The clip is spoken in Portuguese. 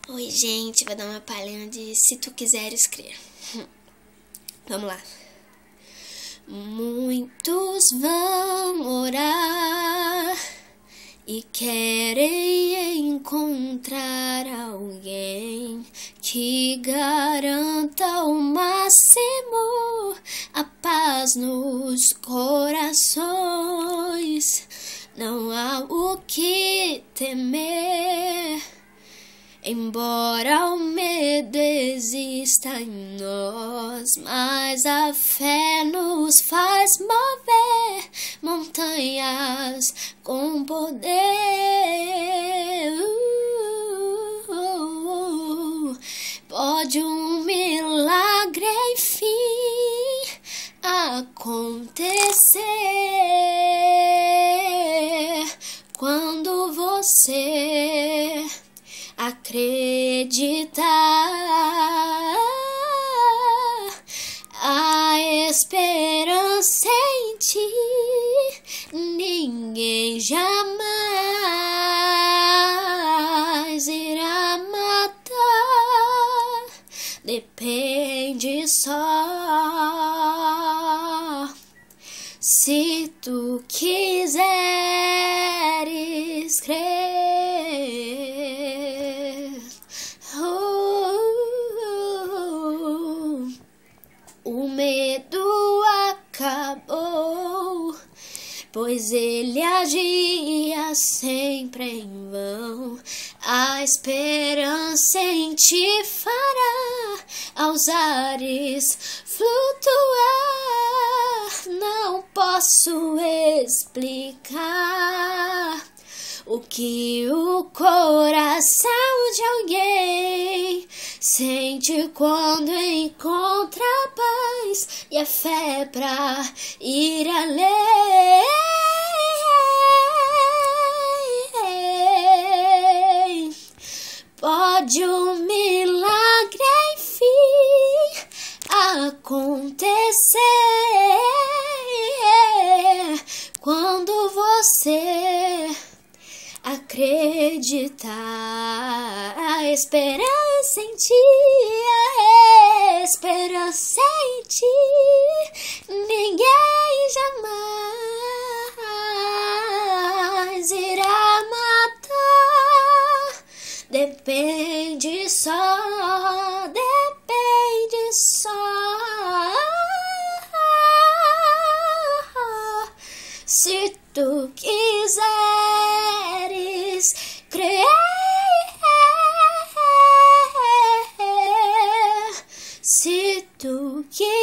Oi, gente, vou dar uma palhinha de Se Tu Quiseres Crer. Vamos lá. Muitos vão orar e querem encontrar alguém que garanta o máximo a paz nos corações. Não há o que temer, embora o medo exista em nós, mas a fé nos faz mover montanhas com poder. Pode um milagre enfim acontecer quando você acreditar. A esperança em ti ninguém jamais irá matar. Depende só se tu quiseres crer. O medo acabou, pois ele agia sempre em vão. A esperança em ti fará aos ares flutuar. Não posso explicar o que o coração de alguém sente quando encontra a paz e a fé pra ir além. Pode um milagre enfim acontecer quando você acreditar. A esperança em ti, a esperança em ti, ninguém jamais irá matar. Depende só, depende só se tu quiseres crer. Se tu quiseres